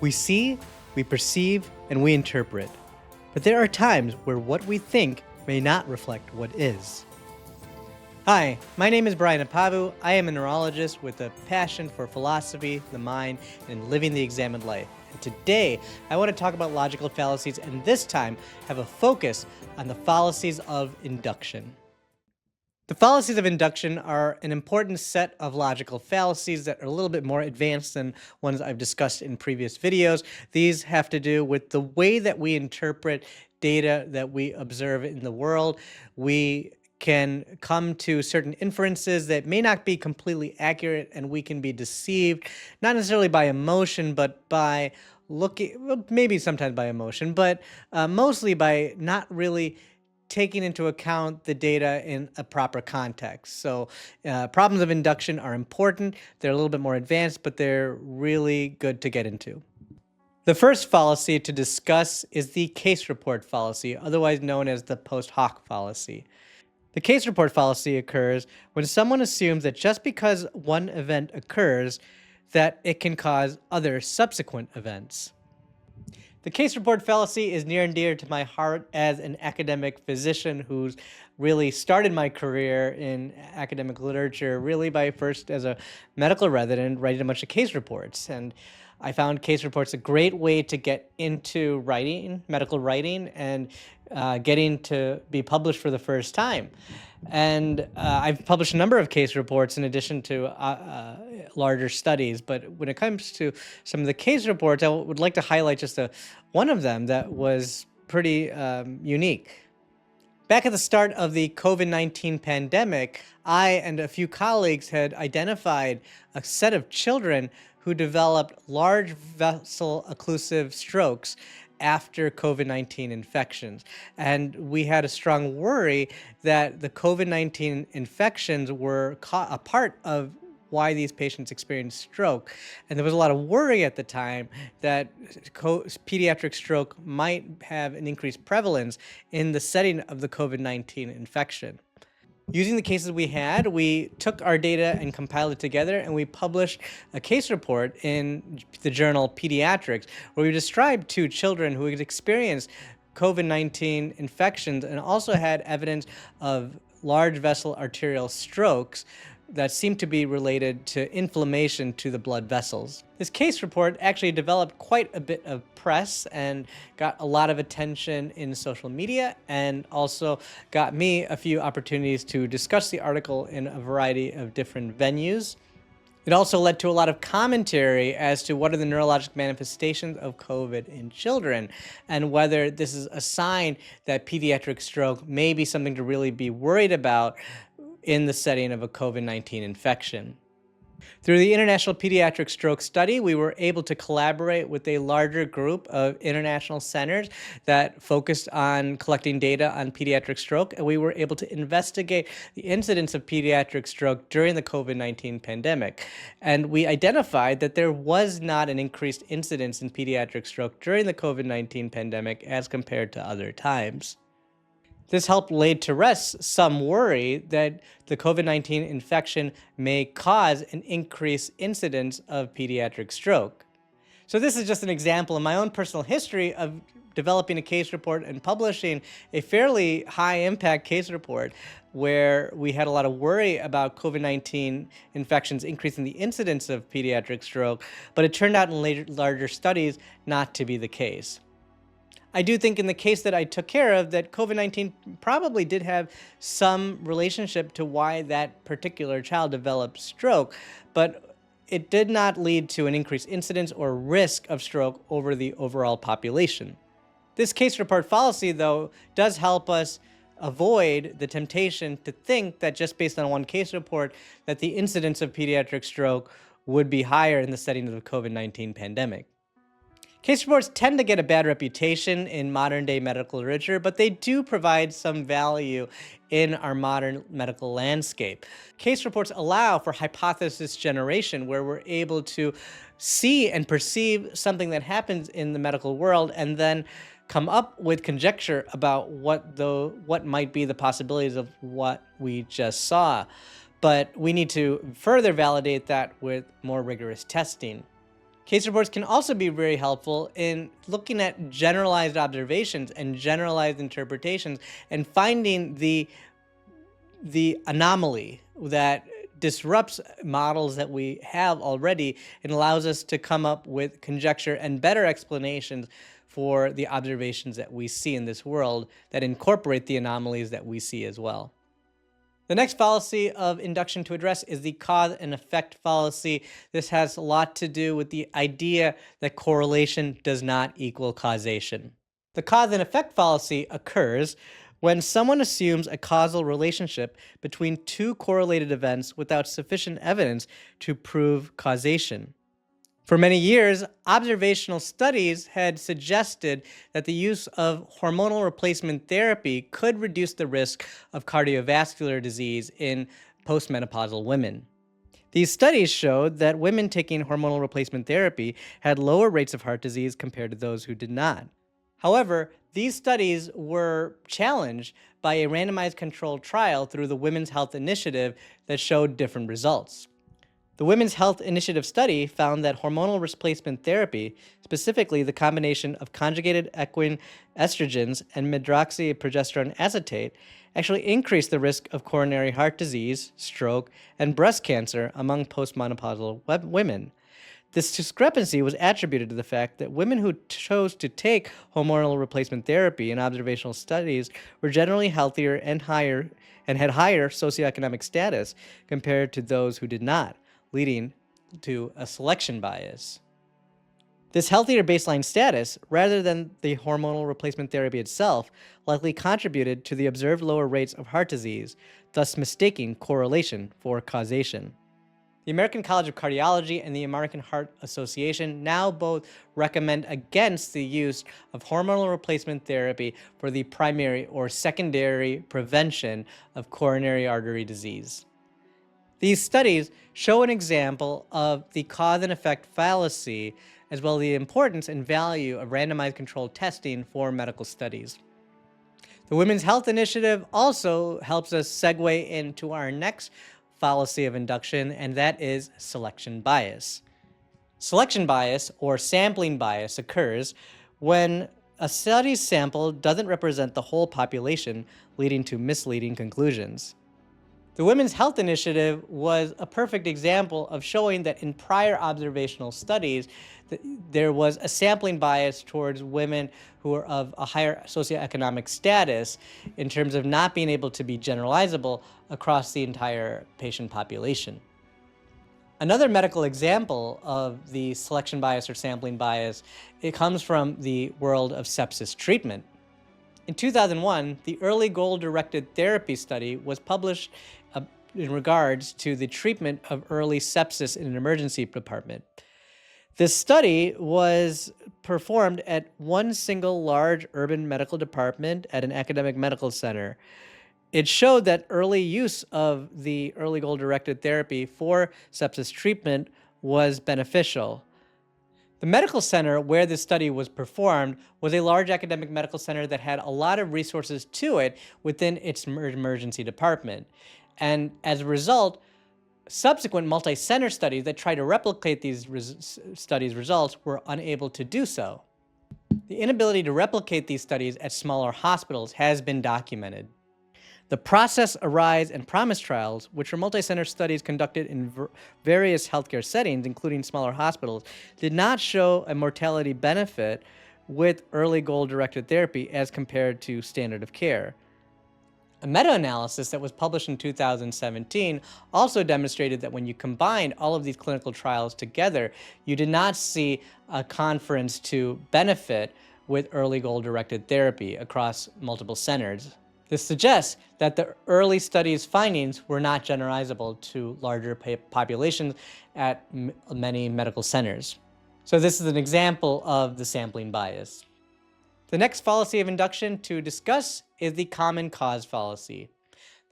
We see, we perceive, and we interpret. But there are times where what we think may not reflect what is. Hi, my name is Brian Apavu. I am a neurologist with a passion for philosophy, the mind, and living the examined life. And today, I want to talk about logical fallacies, and this time have a focus on the fallacies of induction. The fallacies of induction are an important set of logical fallacies that are a little bit more advanced than ones I've discussed in previous videos. These have to do with the way that we interpret data that we observe in the world. We can come to certain inferences that may not be completely accurate, and we can be deceived, not necessarily by emotion, but by looking, well, maybe sometimes by emotion, but mostly by not really taking into account the data in a proper context. So problems of induction are important. They're a little bit more advanced, but they're really good to get into. The first fallacy to discuss is the case report fallacy, otherwise known as the post hoc fallacy. The case report fallacy occurs when someone assumes that just because one event occurs, that it can cause other subsequent events. The case report fallacy is near and dear to my heart as an academic physician who's really started my career in academic literature, really by first as a medical resident writing a bunch of case reports. And I found case reports a great way to get into writing, medical writing, and getting to be published for the first time. And I've published a number of case reports in addition to larger studies. But when it comes to some of the case reports, I would like to highlight just one of them that was pretty unique. Back at the start of the COVID-19 pandemic, I and a few colleagues had identified a set of children who developed large vessel occlusive strokes after COVID-19 infections. And we had a strong worry that the COVID-19 infections were a part of why these patients experienced stroke. And there was a lot of worry at the time that pediatric stroke might have an increased prevalence in the setting of the COVID-19 infection. Using the cases we had, we took our data and compiled it together, and we published a case report in the journal Pediatrics, where we described two children who had experienced COVID-19 infections and also had evidence of large vessel arterial strokes that seemed to be related to inflammation to the blood vessels. This case report actually developed quite a bit of press and got a lot of attention in social media, and also got me a few opportunities to discuss the article in a variety of different venues. It also led to a lot of commentary as to what are the neurologic manifestations of COVID in children, and whether this is a sign that pediatric stroke may be something to really be worried about in the setting of a COVID-19 infection. Through the International Pediatric Stroke Study, we were able to collaborate with a larger group of international centers that focused on collecting data on pediatric stroke, and we were able to investigate the incidence of pediatric stroke during the COVID-19 pandemic. And we identified that there was not an increased incidence in pediatric stroke during the COVID-19 pandemic as compared to other times. This helped lay to rest some worry that the COVID-19 infection may cause an increased incidence of pediatric stroke. So this is just an example of my own personal history of developing a case report and publishing a fairly high-impact case report where we had a lot of worry about COVID-19 infections increasing the incidence of pediatric stroke, but it turned out in larger studies not to be the case. I do think in the case that I took care of that COVID-19 probably did have some relationship to why that particular child developed stroke, but it did not lead to an increased incidence or risk of stroke over the overall population. This case report fallacy, though, does help us avoid the temptation to think that just based on one case report that the incidence of pediatric stroke would be higher in the setting of the COVID-19 pandemic. Case reports tend to get a bad reputation in modern-day medical literature, but they do provide some value in our modern medical landscape. Case reports allow for hypothesis generation, where we're able to see and perceive something that happens in the medical world and then come up with conjecture about what might be the possibilities of what we just saw. But we need to further validate that with more rigorous testing. Case reports can also be very helpful in looking at generalized observations and generalized interpretations and finding the anomaly that disrupts models that we have already and allows us to come up with conjecture and better explanations for the observations that we see in this world that incorporate the anomalies that we see as well. The next fallacy of induction to address is the cause and effect fallacy. This has a lot to do with the idea that correlation does not equal causation. The cause and effect fallacy occurs when someone assumes a causal relationship between two correlated events without sufficient evidence to prove causation. For many years, observational studies had suggested that the use of hormonal replacement therapy could reduce the risk of cardiovascular disease in postmenopausal women. These studies showed that women taking hormonal replacement therapy had lower rates of heart disease compared to those who did not. However, these studies were challenged by a randomized controlled trial through the Women's Health Initiative that showed different results. The Women's Health Initiative study found that hormonal replacement therapy, specifically the combination of conjugated equine estrogens and medroxyprogesterone acetate, actually increased the risk of coronary heart disease, stroke, and breast cancer among postmenopausal women. This discrepancy was attributed to the fact that women who chose to take hormonal replacement therapy in observational studies were generally healthier and had higher socioeconomic status compared to those who did not, leading to a selection bias. This healthier baseline status, rather than the hormonal replacement therapy itself, likely contributed to the observed lower rates of heart disease, thus mistaking correlation for causation. The American College of Cardiology and the American Heart Association now both recommend against the use of hormonal replacement therapy for the primary or secondary prevention of coronary artery disease. These studies show an example of the cause and effect fallacy, as well as the importance and value of randomized controlled testing for medical studies. The Women's Health Initiative also helps us segue into our next fallacy of induction, and that is selection bias. Selection bias, or sampling bias, occurs when a study's sample doesn't represent the whole population, leading to misleading conclusions. The Women's Health Initiative was a perfect example of showing that in prior observational studies, there was a sampling bias towards women who are of a higher socioeconomic status in terms of not being able to be generalizable across the entire patient population. Another medical example of the selection bias or sampling bias, it comes from the world of sepsis treatment. In 2001, the early goal-directed therapy study was published in regards to the treatment of early sepsis in an emergency department. This study was performed at one single large urban medical department at an academic medical center. It showed that early use of the early goal-directed therapy for sepsis treatment was beneficial. The medical center where this study was performed was a large academic medical center that had a lot of resources to it within its emergency department. And as a result, subsequent multi-center studies that tried to replicate these studies' results were unable to do so. The inability to replicate these studies at smaller hospitals has been documented. The PROCESS, ARISE, and PROMISE trials, which were multi-center studies conducted in various healthcare settings, including smaller hospitals, did not show a mortality benefit with early goal-directed therapy as compared to standard of care. A meta-analysis that was published in 2017 also demonstrated that when you combined all of these clinical trials together, you did not see a conference to benefit with early goal-directed therapy across multiple centers. This suggests that the early study's findings were not generalizable to larger populations at many medical centers. So this is an example of the sampling bias. The next fallacy of induction to discuss is the common cause fallacy.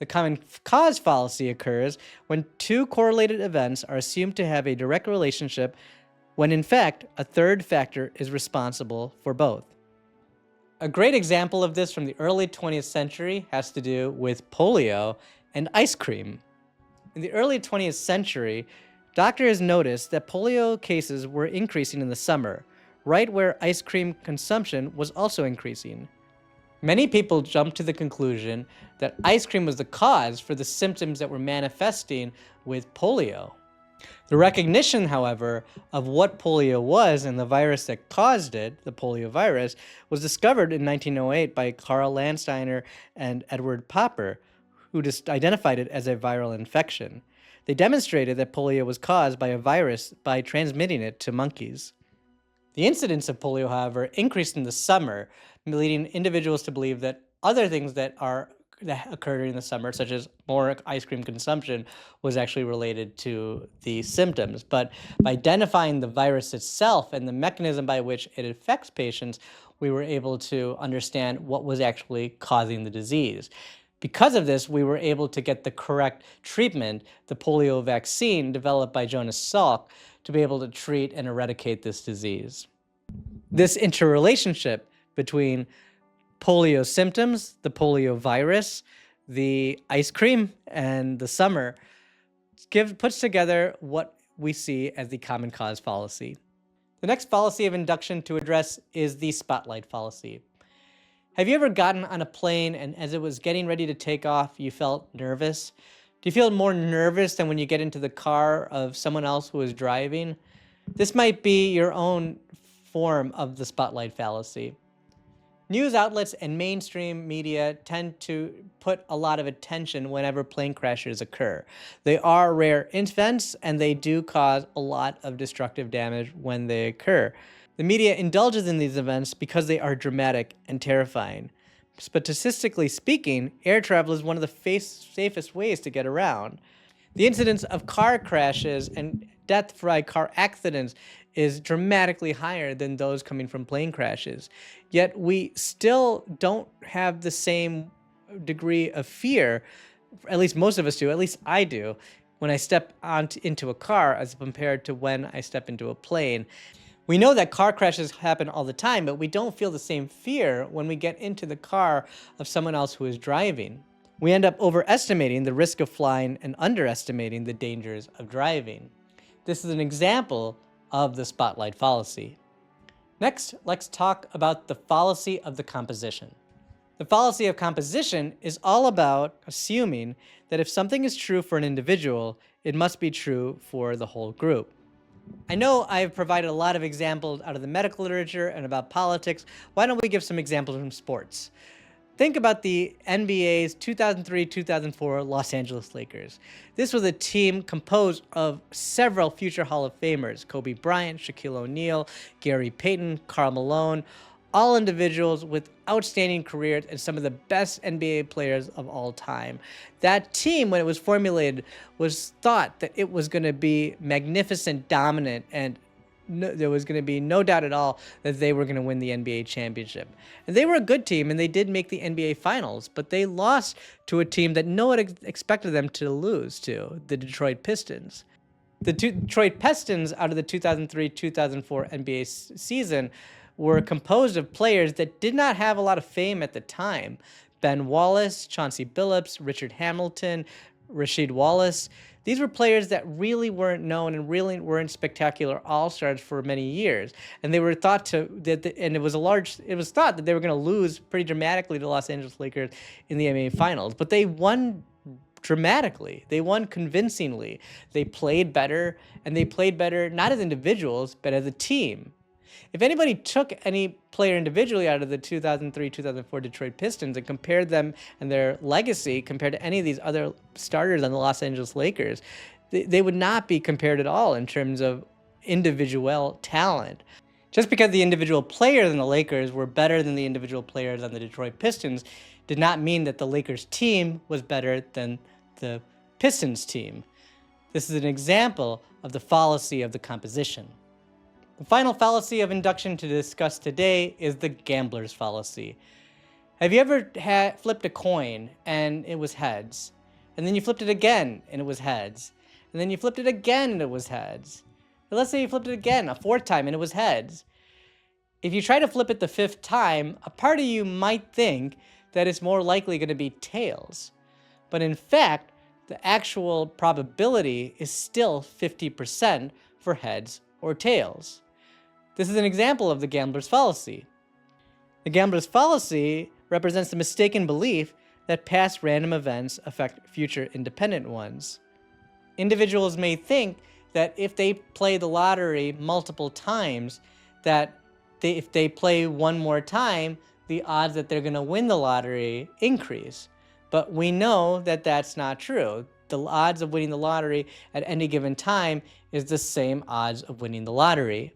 The common cause fallacy occurs when two correlated events are assumed to have a direct relationship when in fact a third factor is responsible for both. A great example of this from the early 20th century has to do with polio and ice cream. In the early 20th century, Doctors noticed that polio cases were increasing in the summer, right where ice cream consumption was also increasing. Many people jumped to the conclusion that ice cream was the cause for the symptoms that were manifesting with polio. The recognition, however, of what polio was and the virus that caused it, the polio virus, was discovered in 1908 by Karl Landsteiner and Edward Popper, who identified it as a viral infection. They demonstrated that polio was caused by a virus by transmitting it to monkeys. The incidence of polio, however, increased in the summer, leading individuals to believe that other things that occurred in the summer, such as more ice cream consumption, was actually related to the symptoms. But by identifying the virus itself and the mechanism by which it affects patients, we were able to understand what was actually causing the disease. Because of this, we were able to get the correct treatment, the polio vaccine developed by Jonas Salk, to be able to treat and eradicate this disease. This interrelationship between polio symptoms, the polio virus, the ice cream, and the summer puts together what we see as the common cause fallacy. The next fallacy of induction to address is the spotlight fallacy. Have you ever gotten on a plane and as it was getting ready to take off, you felt nervous? Do you feel more nervous than when you get into the car of someone else who is driving? This might be your own form of the spotlight fallacy. News outlets and mainstream media tend to put a lot of attention whenever plane crashes occur. They are rare events and they do cause a lot of destructive damage when they occur. The media indulges in these events because they are dramatic and terrifying. But statistically speaking, air travel is one of the safest ways to get around. The incidence of car crashes and death by car accidents is dramatically higher than those coming from plane crashes. Yet we still don't have the same degree of fear, at least most of us do, at least I do, when I step into a car as compared to when I step into a plane. We know that car crashes happen all the time, but we don't feel the same fear when we get into the car of someone else who is driving. We end up overestimating the risk of flying and underestimating the dangers of driving. This is an example of the spotlight fallacy. Next, let's talk about the fallacy of the composition. The fallacy of composition is all about assuming that if something is true for an individual, it must be true for the whole group. I know I've provided a lot of examples out of the medical literature and about politics. Why don't we give some examples from sports? Think about the NBA's 2003-2004 Los Angeles Lakers. This was a team composed of several future Hall of Famers: Kobe Bryant, Shaquille O'Neal, Gary Payton, Karl Malone, all individuals with outstanding careers and some of the best NBA players of all time. That team, when it was formulated, was thought that it was going to be magnificent, dominant, and there was going to be no doubt at all that they were going to win the NBA championship. And they were a good team, and they did make the NBA Finals, but they lost to a team that no one expected them to lose to, the Detroit Pistons. The Detroit Pistons, out of the 2003-2004 NBA season, were composed of players that did not have a lot of fame at the time. Ben Wallace, Chauncey Billups, Richard Hamilton, Rasheed Wallace. These were players that really weren't known and really weren't spectacular all-stars for many years. And they were thought it was thought that they were going to lose pretty dramatically to the Los Angeles Lakers in the NBA Finals. But they won dramatically. They won convincingly. They played better, and they played better not as individuals, but as a team. If anybody took any player individually out of the 2003-2004 Detroit Pistons and compared them and their legacy compared to any of these other starters on the Los Angeles Lakers, they would not be compared at all in terms of individual talent. Just because the individual players in the Lakers were better than the individual players on the Detroit Pistons did not mean that the Lakers team was better than the Pistons team. This is an example of the fallacy of the composition. The final fallacy of induction to discuss today is the gambler's fallacy. Have you ever flipped a coin and it was heads? And then you flipped it again and it was heads. And then you flipped it again and it was heads. But let's say you flipped it again a fourth time and it was heads. If you try to flip it the fifth time, a part of you might think that it's more likely going to be tails. But in fact, the actual probability is still 50% for heads or tails. This is an example of the gambler's fallacy. The gambler's fallacy represents the mistaken belief that past random events affect future independent ones. Individuals may think that if they play the lottery multiple times, that if they play one more time, the odds that they're going to win the lottery increase. But we know that that's not true. The odds of winning the lottery at any given time is the same odds of winning the lottery.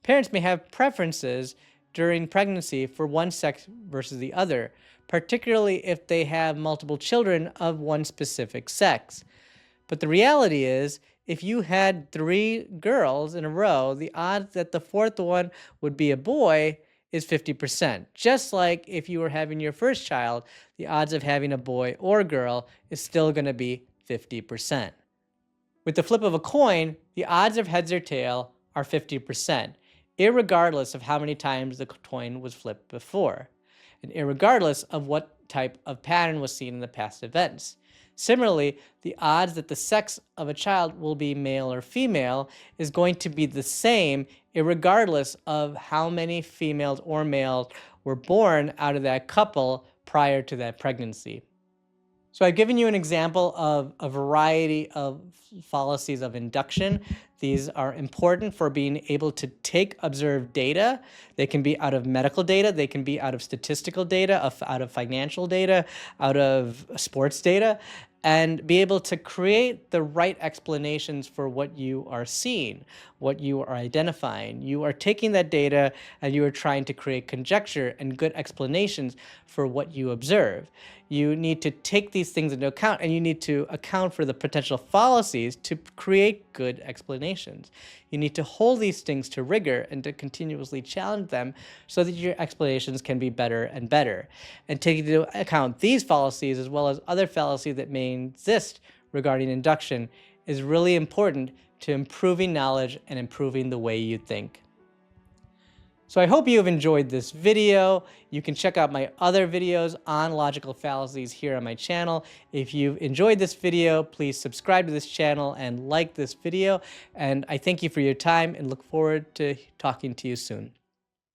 Parents may have preferences during pregnancy for one sex versus the other, particularly if they have multiple children of one specific sex. But the reality is, if you had 3 girls in a row, the odds that the 4th one would be a boy is 50%. Just like if you were having your first child, the odds of having a boy or girl is still going to be 50%. With the flip of a coin, the odds of heads or tail are 50%, irregardless of how many times the coin was flipped before, and irregardless of what type of pattern was seen in the past events. Similarly, the odds that the sex of a child will be male or female is going to be the same irregardless of how many females or males were born out of that couple prior to that pregnancy. So I've given you an example of a variety of fallacies of induction. These are important for being able to take observed data. They can be out of medical data, they can be out of statistical data, out of financial data, out of sports data, and be able to create the right explanations for what you are seeing, what you are identifying. You are taking that data and you are trying to create conjecture and good explanations for what you observe. You need to take these things into account, and you need to account for the potential fallacies to create good explanations. You need to hold these things to rigor and to continuously challenge them so that your explanations can be better and better. And taking into account these fallacies as well as other fallacies that may exist regarding induction is really important to improving knowledge and improving the way you think. So I hope you have enjoyed this video. You can check out my other videos on logical fallacies here on my channel. If you've enjoyed this video, please subscribe to this channel and like this video. And I thank you for your time and look forward to talking to you soon.